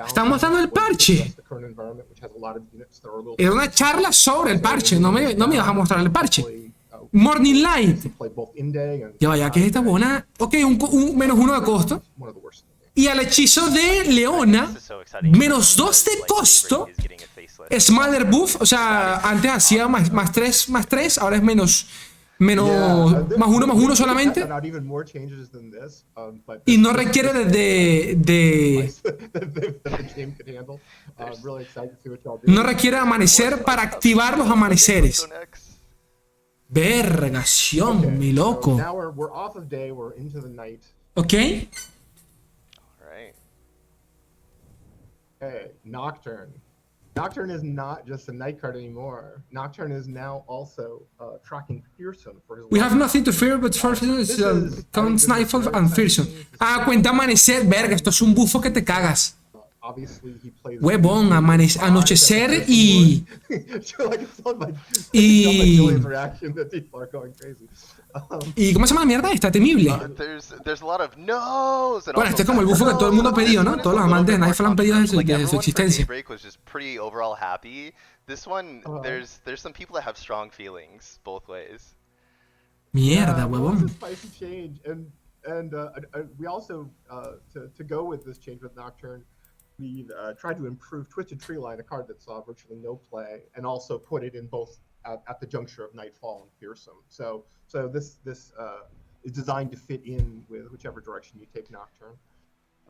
Están mostrando el parche. Era una charla sobre el parche. No me ibas a mostrar el parche. Morning Light. Ya vaya, que es esta buena. Ok, un -1 de costo. Y al hechizo de Leona, -2 de costo. Smaller buff. O sea, antes hacía +3, ahora es +1 solamente. Y no requiere no requiere amanecer para activar los amaneceres. Vergación, mi loco. Ok. Nocturne is not just a night card anymore. Nocturne is now also tracking Fearsome for his. We have nothing to fear but counts Nightfall and Fearsome. Cuenta amanecer, verga, esto es un bufo que te cagas. Huevón, anochecer y ¿y cómo se llama la mierda? Está temible. Bueno, este es como el bufo que todo el mundo ha pedido, ¿no? Todos los amantes de Nightfall han pedido desde su existencia. Mierda, huevón. We also, to go with this change with Nocturne, we've tried to improve Twisted Treeline, a card that saw virtually no play, and also put it in both at the juncture of Nightfall and Fearsome. So this is designed to fit in with whichever direction you take Nocturne.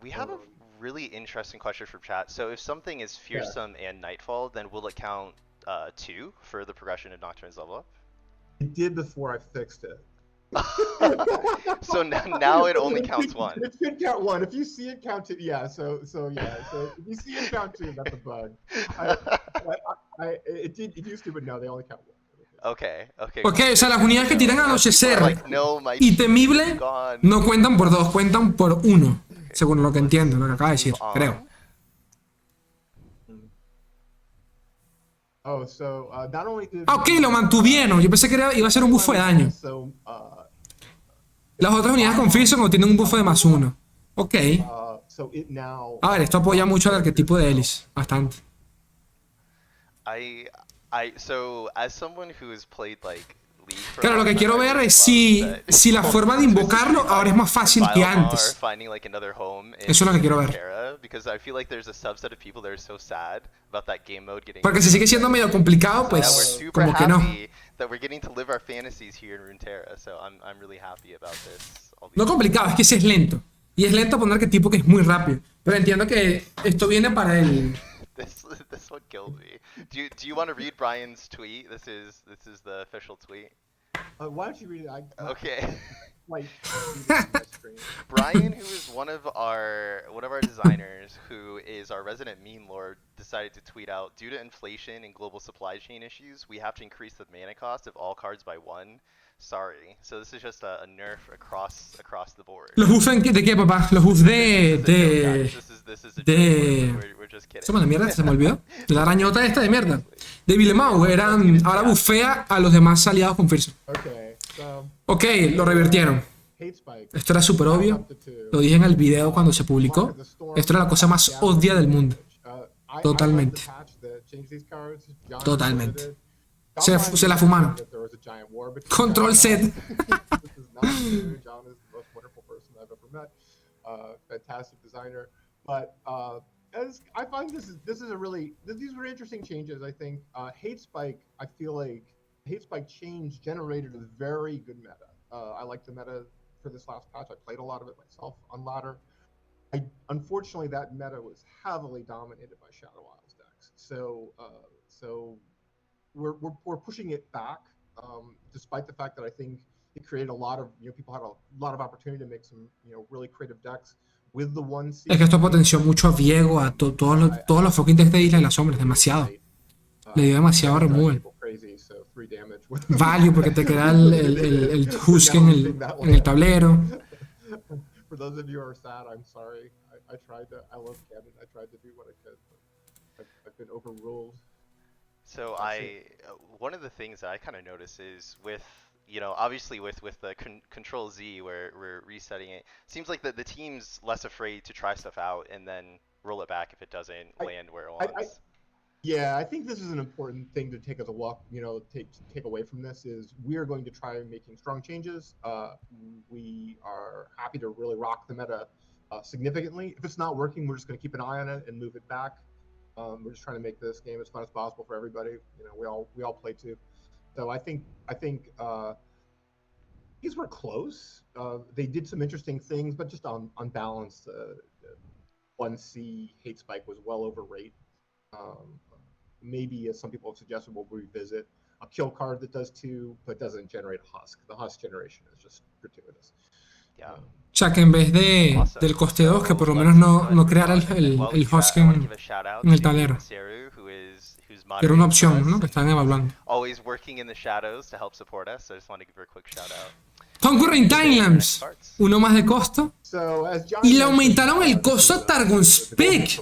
We have a really interesting question from chat. So if something is Fearsome and Nightfall, then will it count 2 for the progression of Nocturne's level up? It did before I fixed it. So now it only counts 1. It should count 1. If you see it, count 2. Yeah. So if you see it, count 2. That's a bug. It used to, but no, they only count 1. Okay. Ok, o sea, las unidades que tiran anochecer y temible no cuentan por 2, cuentan por 1. Según lo que entiendo, lo que acaba de decir, creo. Ok, lo mantuvieron. Yo pensé que iba a ser un buffo de daño. Las otras unidades con Fearsome tienen un buffo de +1. Ok. A ver, esto apoya mucho al arquetipo de Ellis. Bastante. So as someone who has played like Claro, lo que quiero ver es si la forma de invocarlo ahora es más fácil que antes. Eso es lo que quiero ver. Porque si sigue siendo medio complicado, pues como que no. No complicado, es que sí es lento. Y es lento poner que tipo que es muy rápido. Pero entiendo que esto viene para el... This one killed me. Do you want to read Brian's tweet? This is the official tweet. Why don't you read it? Okay. Brian, who is one of our designers, who is our resident meme lord, decided to tweet out, due to inflation and global supply chain issues, we have to increase the mana cost of all cards by 1. Sorry. So this is just a nerf across the board. ¿Los buffs de qué, papá? Los buffs de... ¿Somos la mierda? ¿Se me olvidó? La arañota esta de mierda. De Villemau ahora buffea a los demás aliados con Fearsome. Ok, lo revirtieron. Esto era súper obvio. Lo dije en el video cuando se publicó. Esto era la cosa más odia del mundo. Totalmente. Totalmente. Se la fumaron. Control set. I find these were interesting changes. I think Hate Spike. I feel like Hate Spike change generated a very good meta. I like the meta for this last patch. I played a lot of it myself on ladder. Unfortunately, that meta was heavily dominated by Shadow Isles decks. So we're pushing it back, despite the fact that I think it created a lot of people had a lot of opportunity to make some really creative decks. Es que esto potenció mucho a Viego, a todos los fucking decks de Isla de las Sombras, demasiado. Le dio demasiado removal. Value porque te queda el Husk en el tablero. For those of you who are sad, I'm sorry. I love Cannon. I tried to do what I could, but I've been overruled. So one of the things that I kind of notice is with, obviously with the Control Z where we're resetting it, seems like the team's less afraid to try stuff out and then roll it back if it doesn't land where it wants. Yeah, I think this is an important thing to take as a walk, take away from this is we are going to try making strong changes. We are happy to really rock the meta significantly. If it's not working, we're just going to keep an eye on it and move it back. We're just trying to make this game as fun as possible for everybody. We all play too. So I think these were close. They did some interesting things, but just on balance, 1C hate spike was well over rate. Maybe, as some people have suggested, we'll revisit a kill card that does 2, but doesn't generate a husk. The husk generation is just gratuitous. Yeah. O sea, que en vez del coste 2, que por lo menos no creara el husk en el tablero. Que era una opción, ¿no? Que estaban evaluando. Always working in the shadows to help support us. So I just want to give her a quick shout out. Concurrent Timelapse, uno más de costo. Y le aumentaron el costo a Targon Speak.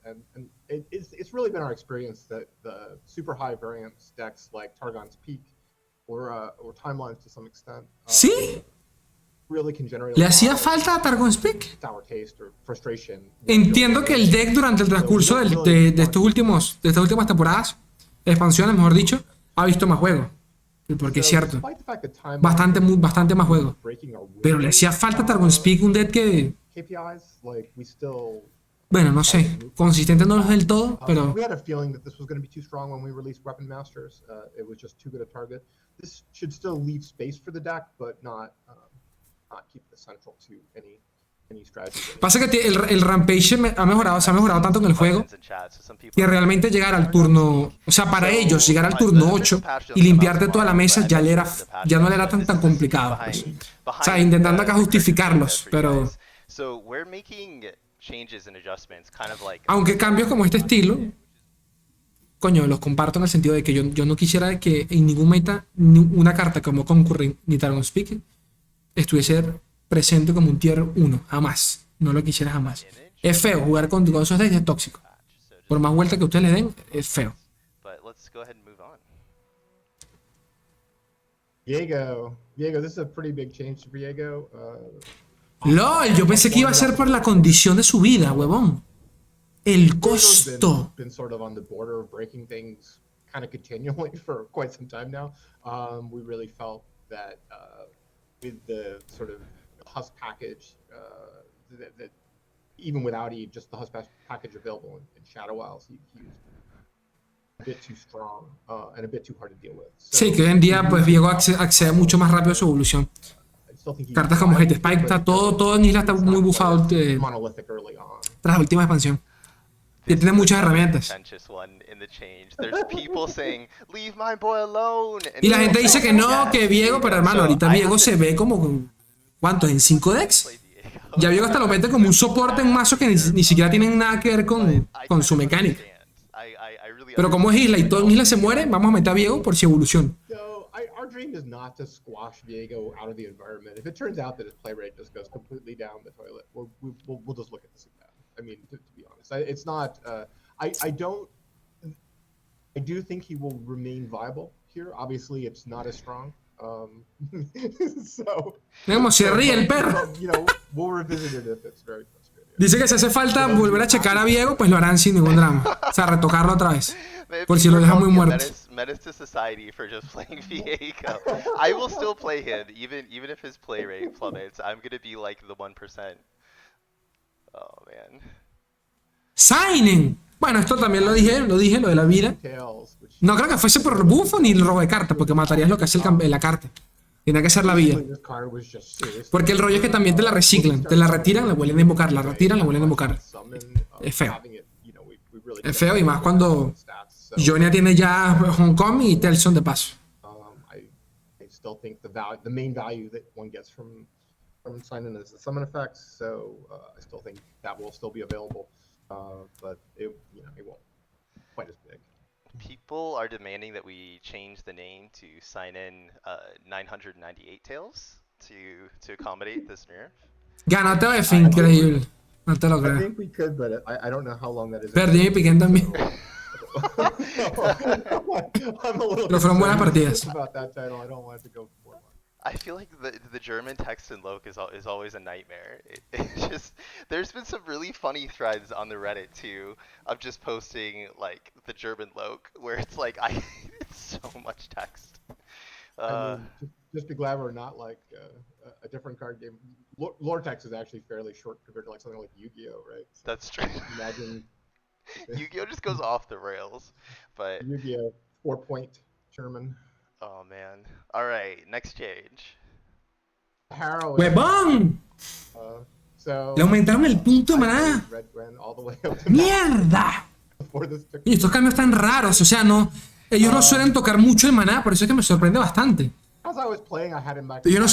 And it's really been our experience that the super high variance decks like Targon's Peak or Timelines to some extent ¿Sí? really can generate ¿Le hacía falta a Targon Speak? sour taste or frustration. Entiendo que el deck durante el transcurso de estas últimas temporadas, expansiones mejor dicho, ha visto más juego. Porque es cierto, bastante más juego. Pero le hacía falta a Targon Speak un deck que... Bueno, no sé, consistente no es del todo, pero... We had a feeling that this was going to be too strong when we released Weapon Masters. It was just too good a target. This should still leave space for the deck, but not keep it central to any strategy. Pasa que el Rampage se ha mejorado tanto en el juego que realmente llegar al turno, o sea, para ellos llegar al turno 8 y limpiarte toda la mesa ya no le era tan complicado. Pues. O sea, intentando acá justificarlos, pero... Aunque cambios como este estilo, coño, los comparto en el sentido de que yo no quisiera que en ningún meta una carta como Concurrent ni Targon Speak estuviese presente como un tier 1, jamás, no lo quisiera jamás. Es feo jugar con esos decks, es tóxico. Por más vuelta que ustedes le den, es feo. Diego, this is a pretty big change for Diego. LOL, yo pensé que iba a ser por la condición de su vida, huevón. El costo. Been sort of on the border of breaking things kind of continually for quite some time now. We really felt that with the sort of husk package, that even without just the husk package available in Shadow Isles, he was a bit too strong and a bit too hard to deal with. So, sí, que hoy en día pues Diego accede mucho más rápido a su evolución. Cartas como Hate Spike, está todo en Isla está muy bufado tras la última expansión. Y tiene muchas herramientas. Y la gente dice que no, que Diego, pero hermano, ahorita Diego se ve como... ¿Cuántos? ¿En 5 decks? Ya Diego hasta lo mete como un soporte en mazos que ni siquiera tienen nada que ver con su mecánica. Pero como es Isla y todo en Isla se muere, vamos a meter a Diego por si evoluciona. Our dream is not to squash Diego out of the environment. If it turns out that his play rate just goes completely down the toilet, we'll just look at this again. I mean, to be honest, it's not. I do think he will remain viable here. Obviously, it's not as strong. So. Como se ríe el perro. We'll revisit it if it's very frustrating. Dice que si hace falta volver a checar a Diego, pues lo harán sin ningún drama. O sea, retocarlo otra vez. Por si lo deja muy muerto. Menace to society for just playing Viego. I will still play him, even if his play rate plummets. I'm gonna be like the 1%. Oh man. Signing. Bueno, esto también lo dije, lo de la vida. No creo que fuese por bufo ni el robo de carta, porque matarías lo que hace la carta. Tiene que ser la vida. Porque el rollo es que también te la reciclan, te la retiran, la vuelven a invocar, la retiran, la vuelven a invocar. Es feo. Es feo y más cuando Jonia tiene ya Hong Kong y Telson de paso. I still think the main value that one gets from signing is the summon effects, so I still think that will still be available, but it won't quite as big. People are demanding that we change the name to sign in 998 tails to accommodate this nerf. Gánate F, increíble. No te lo creo. I think we could, but I don't know how long that is. Perdí mi piquen también. I'm a little Pero fueron buenas concerned partidas. about that title. I don't want it to go for more. I feel like the German text in Loke is always a nightmare. It just there's been some really funny threads on the Reddit too of just posting like the German Loke where it's like it's so much text. I mean, just be glad we're not like a different card game. Lore text is actually fairly short compared to like something like Yu-Gi-Oh, right? So That's true. imagine Yu-Gi-Oh just goes off the rails, but Yu-Gi-Oh 4-point German. oh man. All right, next change. Harrow. ¡Huevón! So Le aumentaron el punto de maná. Red Gwen all the way up to ¡Mierda! before this took Y estos cambios tan raros, o sea, no. Ellos no suelen tocar mucho el maná, por eso es que me sorprende bastante. As I was playing, I had him back. Ellos no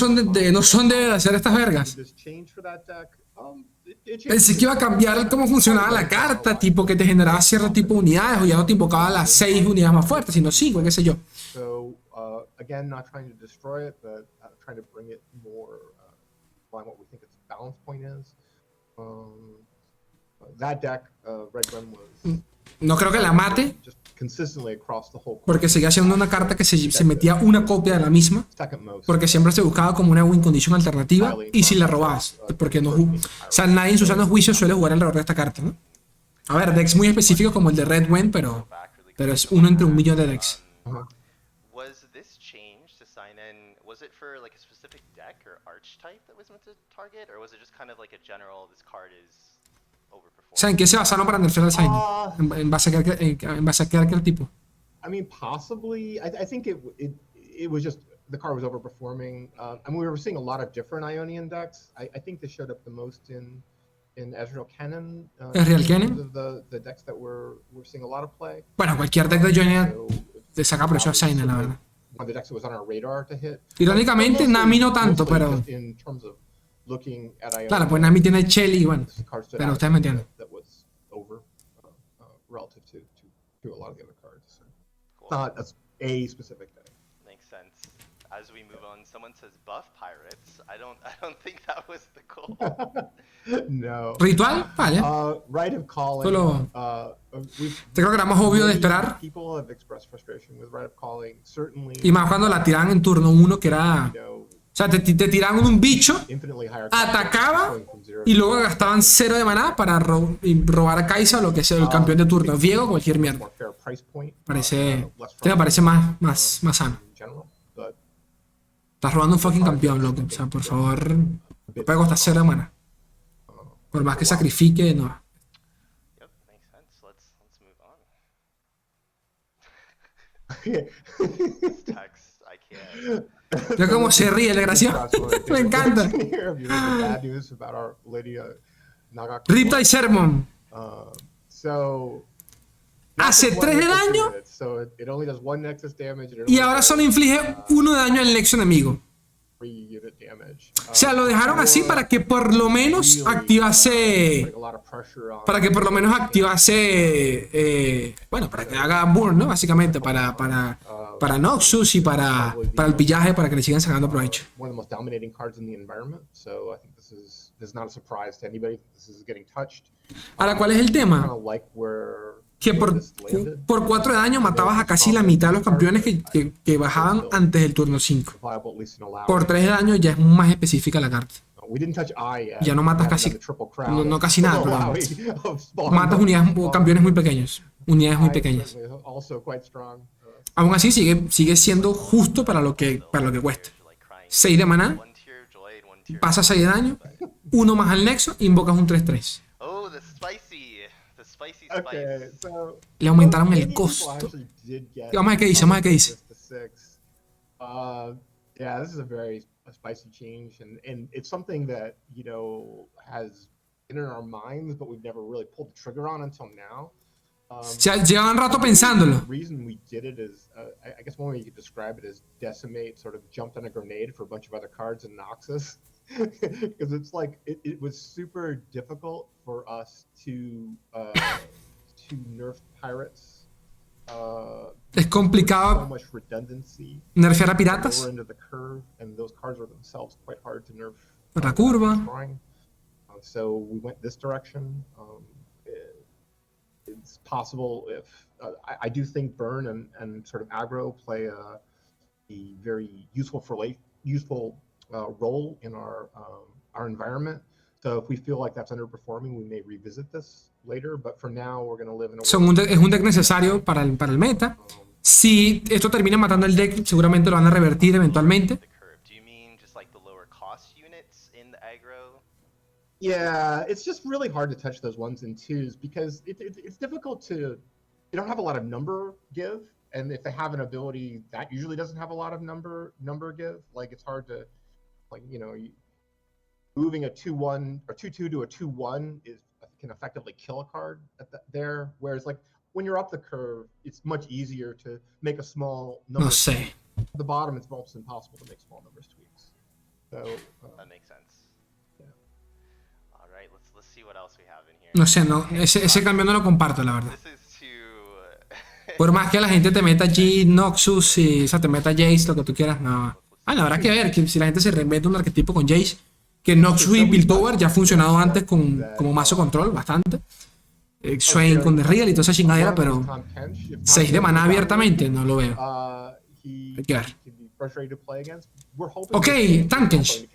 son de hacer estas vergas. This change for that deck. It Pensé que iba a cambiar cómo funcionaba la carta, tipo que te generaba cierto tipo de unidades, o ya no te invocaba las 6 unidades más fuertes, sino 5, qué sé yo. So again, not trying to destroy it, but trying to bring it more on what we think its balance point is. That deck, Red Gwen was No creo que la mate, just consistently across the whole porque seguía siendo una carta que se metía una copia de la misma, second most. porque siempre se buscaba como una win condition alternativa, y si la robabas, porque no, o sea, nadie en su sano juicio suele jugar alrededor de esta carta, ¿no? A ver, decks muy específicos como el de Red Gwen, pero es uno entre un millón de decks. Was this change to sign in? Was it for like a specific deck or archetype that was meant to target, or was it just kind of like a general? This card is overperforming. O sea, ¿en qué se basaron para nerfear al sign? En base a qué arquetipo. I mean, possibly. I think it was just the card was overperforming. I mean, we were seeing a lot of different Ionian decks. I think this showed up the most in Ezreal Cannon. Ezreal Cannon. The decks that we're seeing a lot of play. Bueno, cualquier deck de Jonia So, le saca precio a Sign, la verdad. one of the decks that was on our radar to hit. Irónicamente, Mostly- Nami no tanto, mostly pero... just in terms of looking at Ionian, Claro, pues Nami tiene Shelly y bueno. this card stood pero out ustedes me entienden. that was over relative to a lot of the other cards. So, Cool. not a specific deck. Makes sense. As we move on, someone says buff pirates. I don't think that was the goal. No. Ritual, vale. Right of calling. Solo- We've- Te creo que era más obvio de esperar. People have expressed frustration with right of calling. Certainly, Y más cuando la tiraban en turno 1, que era... you know, O sea, te tiraban un bicho, infinitely higher. atacaba going from zero y to luego gastaban 0 de maná para robar a Kaisa o lo que sea, el campeón de turno. Viego o cualquier mierda. more fair price point. Parece... Less Este me parece más sano. in general, but Estás robando un fucking campeón, loco. O sea, por favor, me puede costar 0 de maná. Por más que sacrifique, no. Yep, makes sense. Let's move on. This text, I can't. Mira cómo se ríe el desgraciado. Me encanta. Bad news about our Lydia Nagako. Riptide Sermon. So Hace 3 de daño So it only does 1 Nexus damage. And it y only ahora does, solo inflige 1 de daño al nexo enemigo. 3 unit damage. O sea, lo dejaron así para que por lo menos activase... Para que por lo menos activase... bueno, para que haga burn, ¿no? Básicamente, para Noxus y para el pillaje, para que le sigan sacando provecho. One of the most dominating cards in the environment. So I think this is not a surprise to anybody. This is getting touched. Ahora, ¿cuál es el Kind tema? of like where Que this landed. por 4 de daño matabas a casi la mitad de los campeones que bajaban antes del turno 5. Viable, at least in allowing. Por 3 de daño ya es más específica la carta. We didn't touch I yet. Ya no matas We casi- haven't done the triple crown. no casi nada, pero Allowing of spawn. Matas unidades o campeones muy pequeños. Unidades muy pequeñas. Also quite strong. Aún así sigue siendo justo para lo que cuesta. 6 de maná, One tier Jade, one tier. pasa 6 de daño, 1 más al nexo, invocas un 3-3. Oh, the spicy spice. Okay, so Le aumentaron el many people costo. actually did get Vamos a ver qué dice, vamos a ver qué dice. this to 6. Yeah, this is a very spicy change, and it's something that, you know, has been in our minds, but we've never really pulled the trigger on until now. O sea, llevaban rato pensándolo. The reason we did it is, I guess one way you could describe it is Decimate sort of jumped on a grenade for a bunch of other cards in Noxus. Because it's like, it was super difficult for us to nerf pirates. Es So complicado much redundancy. nerfear a Lower piratas end of the curve, and those cards are themselves quite hard to nerf. por la curva. destroying. So we went this direction. it's possible if I do think burn and sort of aggro play a very useful role in our environment. So if we feel like that's underperforming, we may revisit this later. But for now, we're going to live in a Es un deck necesario para el meta. Si esto termina matando el deck, seguramente lo van a revertir eventualmente. Yeah, it's just really hard to touch those ones and twos because it's difficult to. They don't have a lot of number give, and if they have an ability that usually doesn't have a lot of number give, like it's hard to, like, you know, moving a 2/1 or 2/2 to a 2/1 can effectively kill a card there. Whereas like when you're up the curve, it's much easier to make a small number. No sé. At the bottom, it's almost impossible to make small numbers tweaks. So that makes sense. No sé, no, ese cambio no lo comparto, la verdad. Por más que la gente te meta allí Noxus y, o sea, te meta Jace, lo que tú quieras, no. La verdad que ver, que si la gente se reinventa un arquetipo con Jace, que Noxus y Piltover ya ha funcionado antes como mazo control, bastante. Swain con The Real y toda esa chingadera, pero 6 de maná abiertamente, no lo veo. Hay que ver. Ok, Tankens.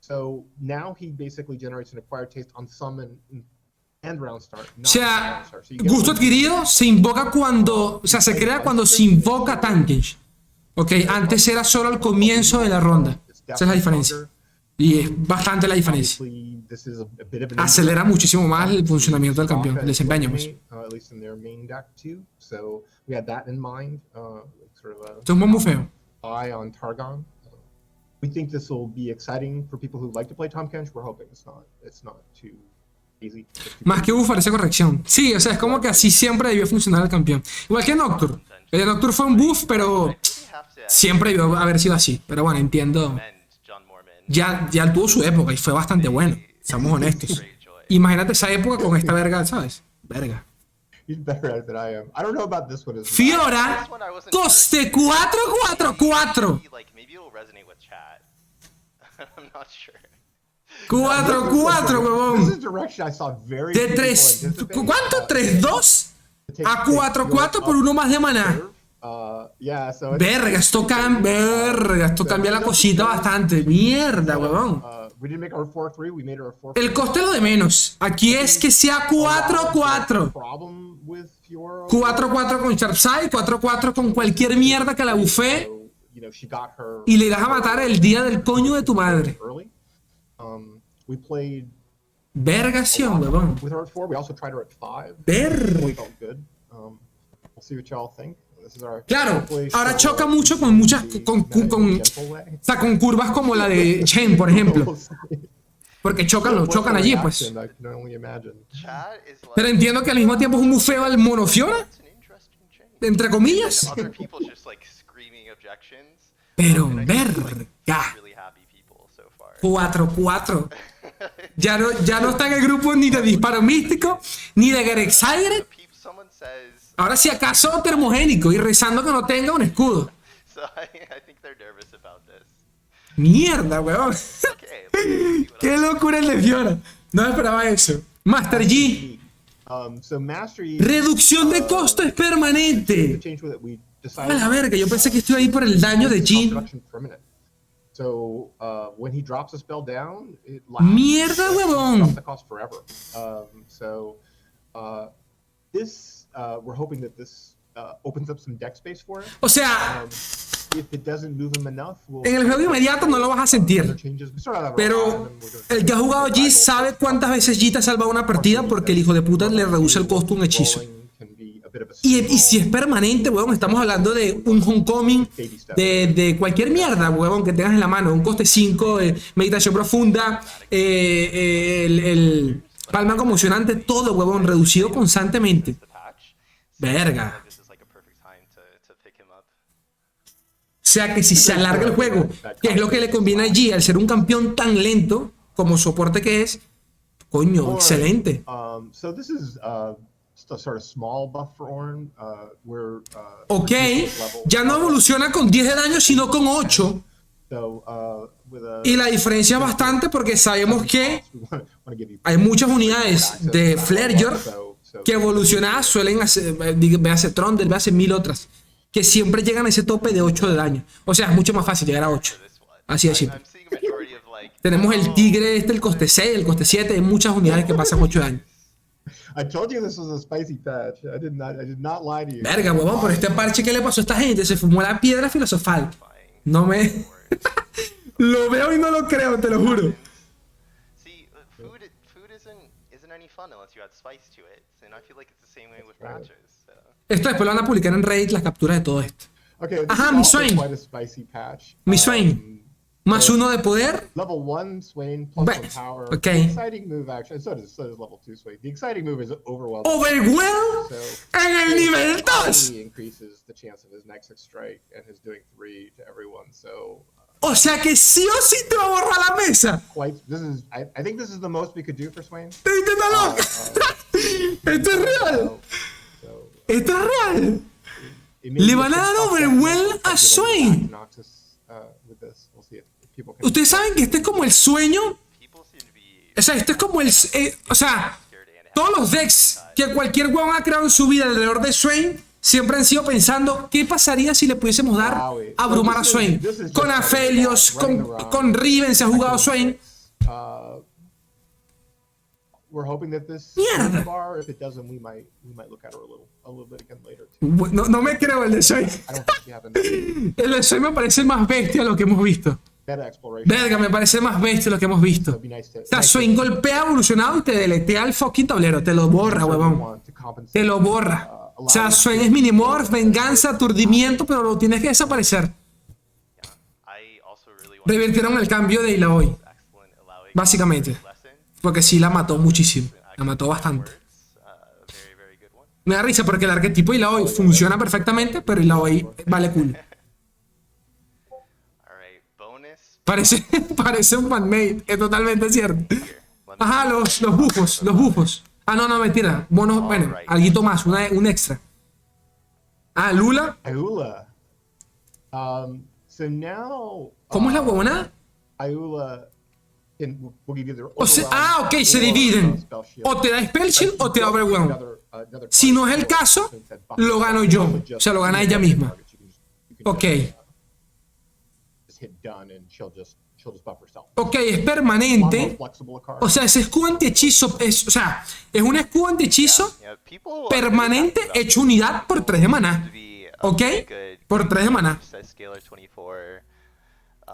So now he basically generates an acquired taste on summon and round start. O sea, gusto adquirido se invoca cuando, o sea, se crea cuando se invoca Tankens. Ok, antes era solo al comienzo de la ronda. Esa es la diferencia. Y es bastante la diferencia. Acelera muchísimo más el funcionamiento del campeón, el desempeño. Pues. Esto es un buen feo. We think this will be exciting for people who like to play Tahm Kench. We're hoping it's not too easy. Más que parece corrección. Sí, o sea, es como que así siempre debió funcionar el campeón. Igual que Nocturne. El de Nocturne fue un buff, pero siempre debió haber sido así. Pero bueno, entiendo. Ya tuvo su época y fue bastante bueno. Seamos honestos. Imagínate esa época con esta verga, ¿sabes? Verga. Fiora, coste 4/4/4. 4/4, huevón. De 3. ¿Cuánto? 3/2 a 4/4 por uno más de maná. Verga, esto cambia la cosita bastante. Mierda, huevón. El coste es lo de menos. Aquí es que sea 4/4. 4/4 con Sharpside, 4/4 con cualquier mierda que la bufé. Y le irás a matar el día del coño de tu madre. Vergación, huevón. Verga. Claro, ahora choca mucho con muchas con curvas como la de Chen, por ejemplo. Porque chocan allí, pues. Pero entiendo que al mismo tiempo es un bufeo al monofiora, entre comillas. Pero verga. 4/4. Ya no está en el grupo ni de Disparo Místico, ni de Gerexaire. Ahora si acaso termogénico y rezando que no tenga un escudo. Mierda, weón. Qué locura el de Fiora. No esperaba eso. Master G. Reducción de costo es permanente. A la verga, yo pensé que estoy ahí por el daño de Jin. Mierda, huevón. O sea, en el juego inmediato no lo vas a sentir. Pero el que ha jugado G sabe cuántas veces G te ha salvado una partida porque el hijo de puta le reduce el costo a un hechizo. Y si es permanente, huevón, estamos hablando de un homecoming de cualquier mierda, huevón, que tengas en la mano. Un coste 5, meditación profunda, el palma conmocionante, todo, huevón, reducido constantemente. Verga. O sea que si se alarga el juego, que es lo que le conviene a G al ser un campeón tan lento como soporte que es, coño, excelente. Ok, ya no evoluciona con 10 de daño, sino con 8. Y la diferencia es bastante porque sabemos que hay muchas unidades de Flareyor que evolucionadas suelen hacer, véase Trundle, véase 1000 otras, que siempre llegan a ese tope de 8 de daño. O sea, es mucho más fácil llegar a 8. Así de simple. Tenemos el tigre el coste 6, el coste 7, hay muchas unidades que pasan 8 de daño. Verga, huevón, por este parche, ¿qué le pasó a esta gente? Se fumó la piedra filosofal. No me... Lo veo y no lo creo, te lo juro. Esto después lo van a publicar en Reddit, las capturas de todo esto. Ajá, mi Swain. Mi Swain. Más 1 de poder. Level 1 Swain plus Bueno, some power. ok. The exciting move actually, and so does level 2 Swain. The exciting move is Overwhelm. Overwhelm en el nivel 2. Increases the chance of his next strike and his doing 3 to everyone. So o sea que sí o sí te va a borrar la mesa. I think this is the most we could do for Swain. Esto es real. Esto es real. Le van a dar Overwhelm a Swain. Ustedes saben que este es como el sueño. O sea, esto es como el... o sea, todos los decks que cualquier huevón ha creado en su vida alrededor de Swain siempre han sido pensando qué pasaría si le pudiésemos dar a abrumar a Swain. Con Aphelios, con Riven se ha jugado Swain. Mierda. No me creo el de Swain. El de Swain me parece más bestia lo que hemos visto. Verga, me parece más bestia lo que hemos visto. O sea, Swain golpea evolucionado y te deletea el fucking tablero. Te lo borra, huevón. Te lo borra. O sea, Swain es minimorph, venganza, aturdimiento, pero lo tienes que desaparecer. Revirtieron el cambio de Ilaoi. Básicamente. Porque sí la mató muchísimo. La mató bastante. Me da risa porque el arquetipo Ilaoi funciona perfectamente, pero Ilaoi vale cool. Parece un fanmade, es totalmente cierto. Ajá, los bufos. Ah, no, mentira. Bonos, bueno, alguito más, un extra. Ah, Lula. ¿Cómo es la huevona? O sea, ok, se dividen. O te da Spell Shield o te da Overwhelm. Si no es el caso, lo gano yo. O sea, lo gana ella misma. Ok. Ok, es permanente. O sea, ese escudo anti-hechizo es un escudo anti-hechizo permanente hecho unidad por 3 de maná. Ok, por 3 de maná.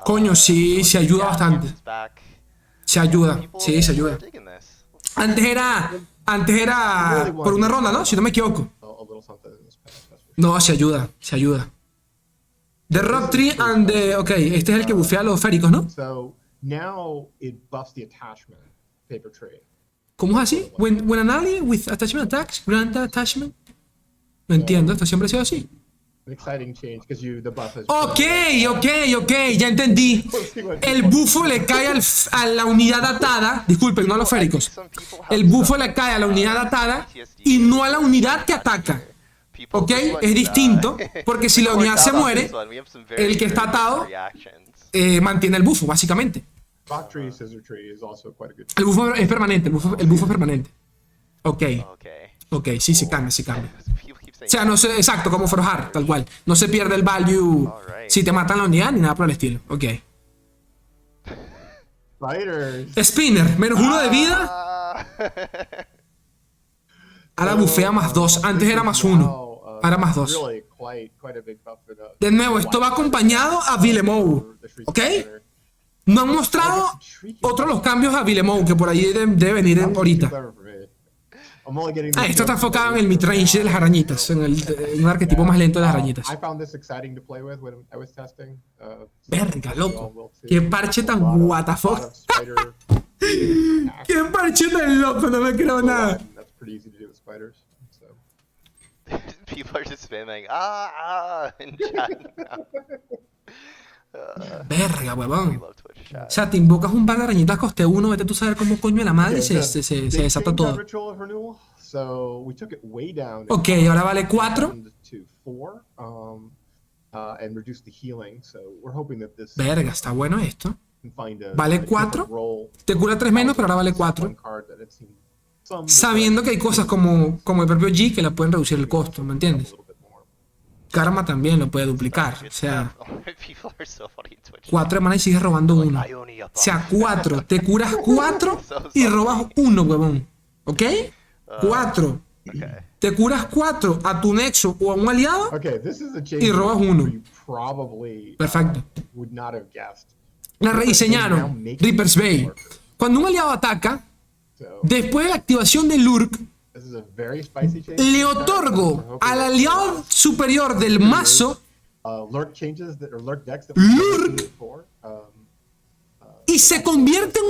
Coño, sí, se ayuda bastante. Se ayuda, sí, se ayuda. Antes era por una ronda, ¿no? Si no me equivoco. No, se ayuda. The Rock Tree and the... Ok, este es el que bufea a los féricos, ¿no? ¿Cómo es así? When an ally with attachment attacks, grant attachment. No entiendo, esto siempre ha sido así. Ok, ya entendí. El bufo le cae a la unidad atada. Disculpen, no a los féricos. El bufo le cae a la unidad atada y no a la unidad que ataca. Ok, es distinto, porque si la unidad se muere, el que está atado mantiene el bufo, básicamente. El bufo es permanente, el bufo es permanente. Ok, sí, se cambia. O sea, no sé, exacto, como forjar, tal cual. No se pierde el value si te matan la unidad ni nada por el estilo. Ok. Spinner, menos 1 de vida. Ahora bufea más 2, antes era más 1. Ahora más 2. De nuevo, esto va acompañado a Villemou. ¿Ok? No han mostrado otros los cambios a Villemou, que por ahí debe venir ahorita. Esto está enfocado en el midrange de las arañitas, en un arquetipo más lento de las arañitas. Verga, loco. Qué parche tan what the fuck. Qué parche tan loco, no me creo nada. People are just spamming in chat now. Verga, huevón. O sea, te invocas un par de arañitas coste 1, vete tú a saber cómo coño de la madre y se desata todo. Ok, ahora vale 4. and reduce the healing. So we're hoping that this Verga, está bueno esto. can find a Vale different 4. role. Te cura 3 menos, pero ahora vale 4. One card that it seemed some Sabiendo que hay cosas como el propio G que le pueden reducir el costo, ¿me a entiendes? little bit more. Karma también lo puede duplicar. O sea, People are so funny in Twitch. 4 de mana y sigues robando 1. O sea, 4. Te curas 4 y robas 1, huevón. ¿Ok? 4. Okay. Te curas 4 a tu nexo o a un aliado. Okay, this is a change Y robas that 1. you probably Perfecto. would not have guessed. La rediseñaron. Reaper's Bay. Cuando un aliado ataca, So después de la activación de Lurk, this is a very spicy change. le We're otorgo hoping al that, aliado superior del mazo lurk changes that or lurk decks that we've never seen before. y se convierte en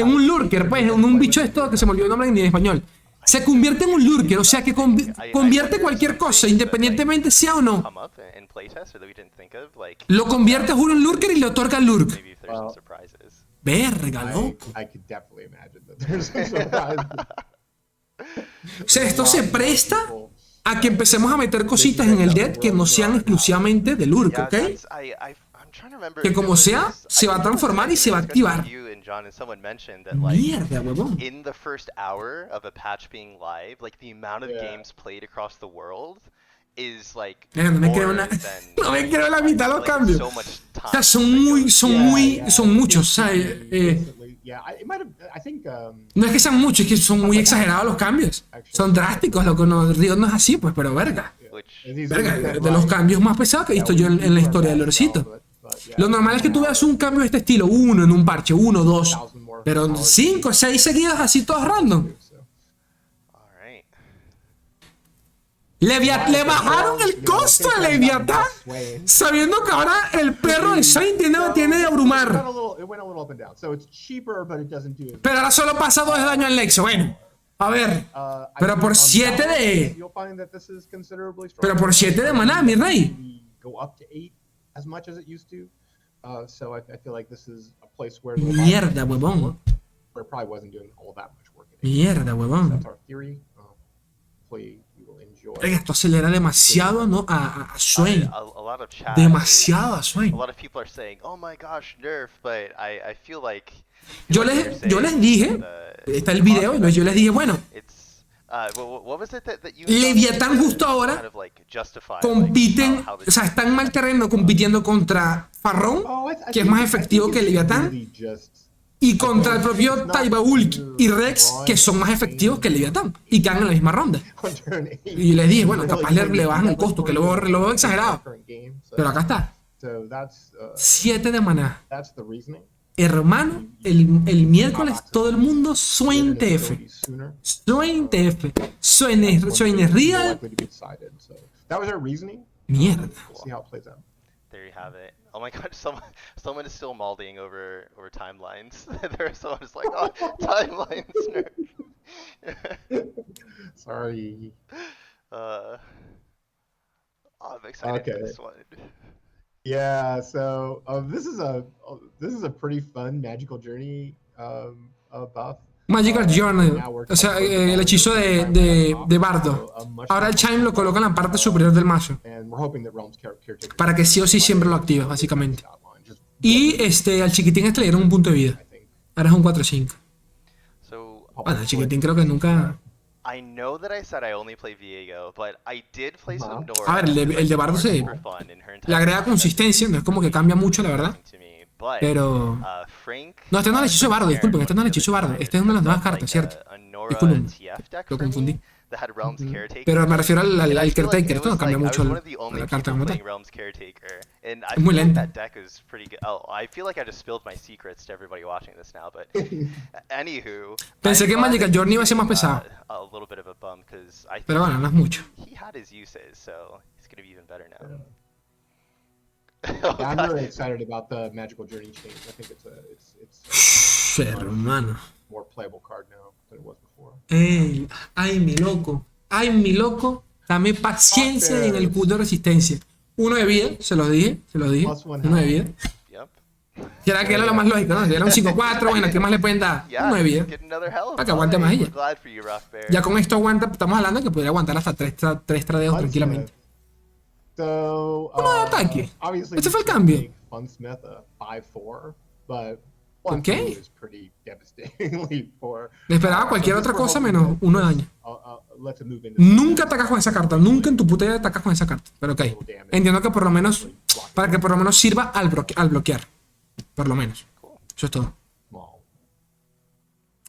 un lurker, pues, en un bicho de esto que se me olvidó el nombre en español. Se convierte en un lurker, o sea que convierte cualquier cosa, independientemente sea o no. Come up in playtest or that we didn't think of, like Lo convierte a uno en lurker y le otorga lurk. maybe if there's some surprises. Verga, loco. I could definitely imagine that there's some surprise. O sea, esto se presta a que empecemos a meter cositas en el deck que no sean exclusivamente de lurk, Yeah, ¿ok? I'm trying to remember Que if it como was- sea, se va a transformar y se va a activar. You and John and someone mentioned that, like, Mierda, huevón. in the first hour of a patch being live, like the amount of Yeah. games played across the world is like No me creo more una- than no me creo la mitad de los like, cambios. so much O sea, time son muchos, ¿sabes? Yeah, it might have. I think. No es que sean muchos, es que son muy exagerados los cambios. Son drásticos, lo que no, Riot no es así, pues, pero verga. which Verga, de los cambios más pesados que he visto yo en la historia del Lorcito. Lo normal es que tú veas un cambio de este estilo, uno en un parche, 1, 2, pero 5, 6 seguidas así todos random. alright. Le bajaron el costo a Leviatán, sabiendo que ahora el perro de Saint tiene de abrumar. It went a little up and down, so it's cheaper, but it doesn't do as. Pero ahora solo pasa 2 de daño al Nexo. Bueno, a ver, pero por 7 de... You'll find that this is considerably stronger. Pero por 7 de maná, mi rey. We go up to 8 as much as it used to. So I feel like this is a place where Mierda, huevón. where it probably wasn't doing all that much work. Mierda, huevón. That's our theory. Hopefully you will enjoy. Verga, esto acelera demasiado, ¿no? A Swain. A lot of chat Demasiado a a Swain. lot of people are saying, oh my gosh, nerf, but I feel like Yo les dije, está el video, y yo les dije, bueno, it's what was it that you Leviatán justo ahora kind of like justify, compiten, like, how o sea, están en mal terreno compitiendo contra Farrón, que es más efectivo que Leviatán, y contra el propio Taibaul y Rex, que son más efectivos que Leviatán, y quedan en la misma ronda. Y les dije, bueno, capaz le bajan el costo, que lo veo exagerado. Pero acá está. 7 de maná. Hermano, el miércoles todo el mundo Swain TF. Swain TF. Swain es real. That was our reasoning. Mierda. We'll see how it plays out. There you have it. Oh my god, someone is still malding over timelines. There's someone who's like, oh, timelines nerf. Sorry. Oh, I'm excited for Okay. this one. Yeah, so this is a pretty fun magical journey buff. Magical Journey. O sea, el hechizo de Bardo. Ahora el Chime lo coloca en la parte superior del mazo. And we're hoping that Realms Caretaker Para que sí o sí siempre lo actives, básicamente. Y al chiquitín le dieron un punto de vida. Ahora es un 4-5. So Bueno, el chiquitín creo que nunca... I know that I said I only play Viego, but I did play some Nora. A ver, el de Bardo se... Le agrega consistencia, no es como que cambia mucho, la verdad. Pero... Frank, No, este no es el hechizo de Bardo, disculpen, este no es el hechizo de Bardo. Este es una de las nuevas cartas, ¿cierto? Disculpen, lo confundí. Pero me refiero al Caretaker, esto no cambia mucho la carta como tal. Es muy lento. I feel like I just spilled my secrets to everybody watching this now, but anywho. Pensé que Magical Journey iba a ser más pesado. A little bit of a bum because I Pero bueno, no es mucho. he had his uses, so he's gonna be even better now. Yeah, I'm really excited about the Magical Journey change. I think it's Hermano. more playable card now than it was before. Ey, ay, mi loco. Ay, mi loco. Dame paciencia en el cut de resistencia. 1 de vida, se lo dije. 1 de vida. Yep. Será que era lo más lógico, ¿no? Si era un 5-4, bueno, ¿qué más le pueden dar? 1 de vida. Get another health. Para que aguante más ella. Glad for you, Rough Bear. Ya con esto aguanta, estamos hablando que podría aguantar hasta 3 tradeos tranquilamente. So, Uno de ataque. obviously, Este fue el you cambio. make Funsmith a 5/4, but Ok. 1/2 is pretty devastatingly poor. Le esperaba cualquier So otra just we're cosa hoping menos that 1 de this, daño. lets it move into Nunca atacas con esa carta. Nunca en tu puta vida atacas con esa carta. Pero ok. Entiendo que por lo menos, para que por lo menos sirva al bloquear. Por lo menos. Eso es todo. small.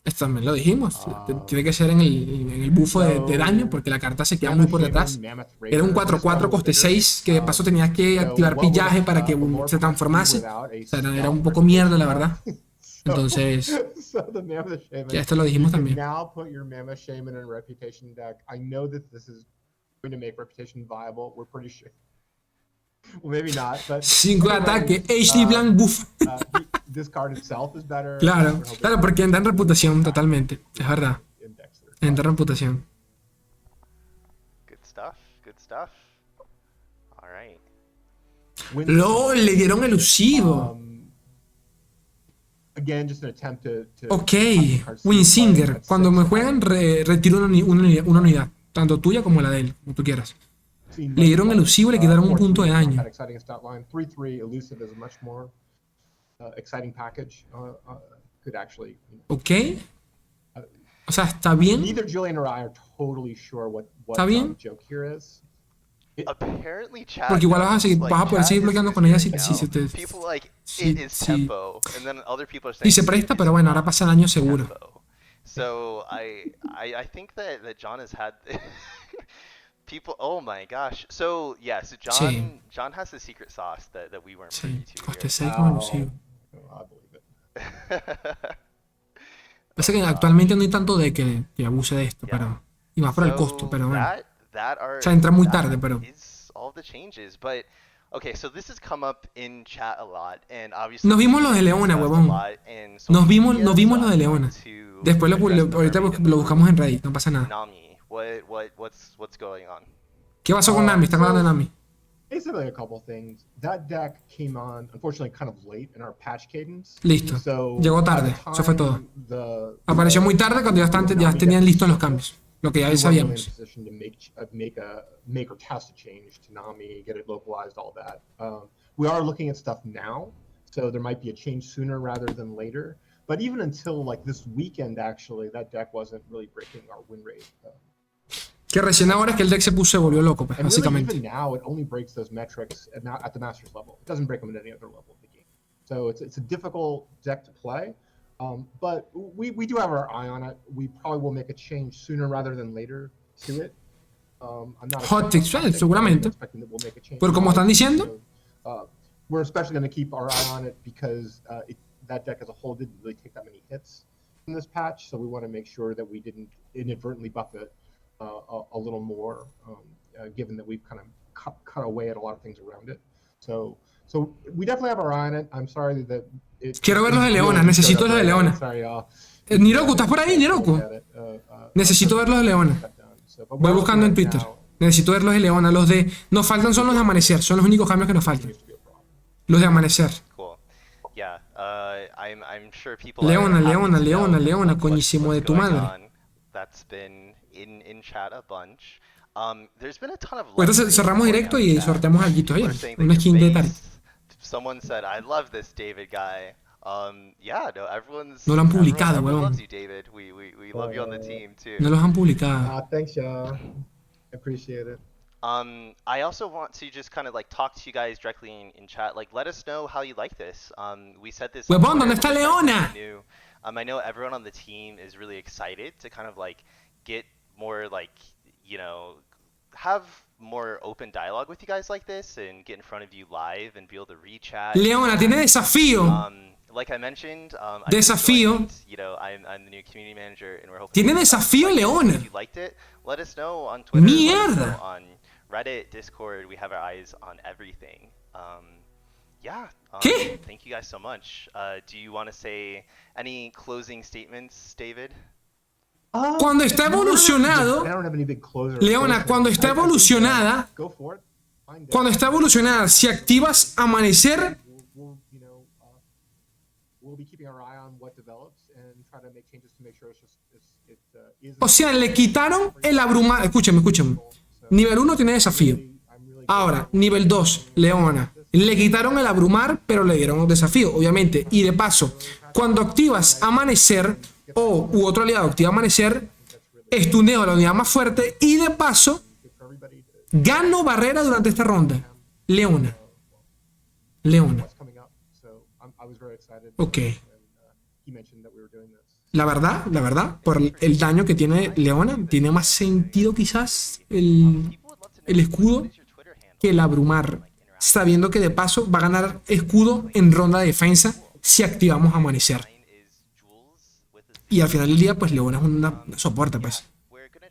Esto también lo dijimos. Tiene que ser en el bufo de daño porque la carta se queda muy por detrás. Era un 4/4 coste 6 que de paso tenías que activar pillaje para que se transformase. O sea, era un poco mierda, la verdad. Entonces, So the Mammoth Shaman, ya esto lo dijimos you can también. now put your Mammoth Shaman in a Reputation deck. I know that this is going to make Reputation viable. We're pretty sure. Well, maybe not, but 5 de ataque. anyways, HD Blank buff. This card itself is better. Claro, We're hoping claro, porque entra en reputación totalmente. Es verdad. index there. Entra en reputación. Good stuff. Good stuff. All right. LOL, le dieron elusivo. Again, just an attempt to Ok, copy cards to Winsinger. play at Cuando 6. me juegan, retiro una unidad. Tanto tuya como la de él, como tú quieras. Le dieron elusivo y le quitaron un punto de daño. 3/3 elusive is a much more exciting package. Could actually. Ok. O sea, está bien. Neither Julian or I are totally sure what ¿Está bien? the joke here is. Apparently, chat. Porque igual vas a poder seguir bloqueando con ella si now. se te... People like si- it is si- tempo, and then other people are Y saying se it presta, is pero bueno, ahora not pasa daño seguro. tempo. So I think that John has had people. Oh my gosh. So yeah. So Sí. John has the secret sauce that we weren't Sí, privy to coste here. 6 con elusivo. I believe it. Pasa que actualmente no hay tanto de que abuse de esto, Yeah. pero... Y más por el So costo, pero bueno. that are, O sea, entra muy that tarde, pero... is all the changes, but okay, so this has come up in chat a lot, and obviously Nos vimos los de Leona, discussed a huevón. lot in Nos social vimos media, los de Leona. to Después address the ahorita mermaid lo buscamos en Reddit, no pasa nada. Nami, what's going on? ¿Qué pasó con Nami? ¿Están hablando de Nami? Basically, a couple things. That deck came on, unfortunately, kind of late in our patch cadence. Listo. So, Llegó by tarde. the Eso fue time todo. the- Apareció muy tarde cuando ya tenían listos los cambios. Lo que ya we weren't really in a sabíamos. position to make or test a change to Nami, get it localized, all that. We are looking at stuff now, so there might be a change sooner rather than later. But even until like this weekend, actually, that deck wasn't really breaking our win rate. Que recién ahora es que el deck se volvió loco, pues, And really, básicamente. even now, it only breaks those metrics at the Masters level. It doesn't break them at any other level of the game. So it's a difficult deck to play. But we do have our eye on it. We probably will make a change sooner rather than later to it. I'm not Hot takes, seguramente. expecting that we'll make a change. Pero como están diciendo, We're especially going to keep our eye on it because that deck as a whole didn't really take that many hits in this patch. So we want to make sure that we didn't inadvertently buff it a little more, given that we've kind of cut away at a lot of things around it. So we definitely have our eye on it. I'm sorry that quiero ver los de Leona, necesito los de Leona. Sorry, y'all. Niroku, ¿estás por ahí, Niroku? Necesito ver los de Leona. Voy buscando en Twitter. Necesito ver los de Leona. Los de... Nos faltan son los de Amanecer. Son los únicos cambios que nos faltan. Los de Amanecer. Cool. Yeah, I'm sure people Leona, are happy Leona, to Leona, know Leona, what's coñísimo de tu going madre. on. That's been in chat a bunch. There's been a ton of Pues entonces cerramos directo y sorteamos algo allá. Una skin de Tari. Someone said, I love this David guy. Yeah, no, everyone's... No lo han publicado, everyone huevón. loves you, David. We love you on the team, too. No los han publicado. Thanks, y'all. I appreciate it. I also want to just kind of like talk to you guys directly in chat. Like, let us know how you like this. We said this. on Huevón, Twitter, ¿dónde está but it's Leona? something new. I know everyone on the team is really excited to kind of like get more like, you know, have more open dialogue with you guys like this and get in front of you live and be able to re-chat. Leona, tiene desafío. Like I mentioned, I Desafío. joined, you know, I'm the new community manager and we're hoping Tiene to desafío, like it. Leona. If you liked it, let us know on Twitter. Let us Mierda. know on Reddit, Discord. We have our eyes on everything. Yeah. ¿Qué? Thank you guys so much. Do you want to say any closing statements, David? Cuando está evolucionado, I don't have any big closers. Leona, cuando está evolucionada, Go for it. Find it. cuando está evolucionada, si activas Amanecer, We'll be keeping our eye on what develops and try to make changes to make sure it is. o sea, le quitaron el abrumado. Escúchame. Nivel 1 tiene desafío. Ahora, nivel 2, Leona. Le quitaron el abrumar, pero le dieron un desafío, obviamente. Y de paso, cuando activas Amanecer u otro aliado activa Amanecer, estuneo a la unidad más fuerte y de paso, gano barrera durante esta ronda. Leona. Leona. Ok. La verdad, por el daño que tiene Leona, tiene más sentido quizás el escudo que el abrumar, sabiendo que de paso va a ganar escudo en ronda de defensa si activamos Amanecer. Y al final del día, pues Leona es una soporte, pues.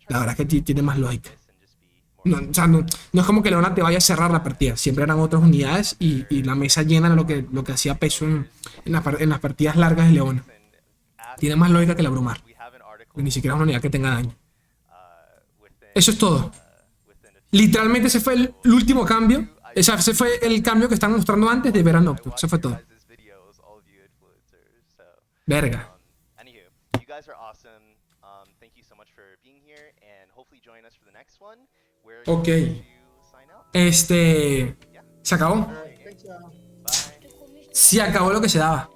La verdad es que tiene más lógica. No, o sea, no es como que Leona te vaya a cerrar la partida. Siempre eran otras unidades y la mesa llena era lo que hacía peso en las partidas largas de Leona. Tiene más lógica que el abrumar. Ni siquiera es una unidad que tenga daño. Eso es todo. Literalmente ese fue el último cambio. Ese fue el cambio que están mostrando antes de ver a Nocturne. Eso fue todo. Verga. Ok. Se acabó. Se acabó lo que se daba.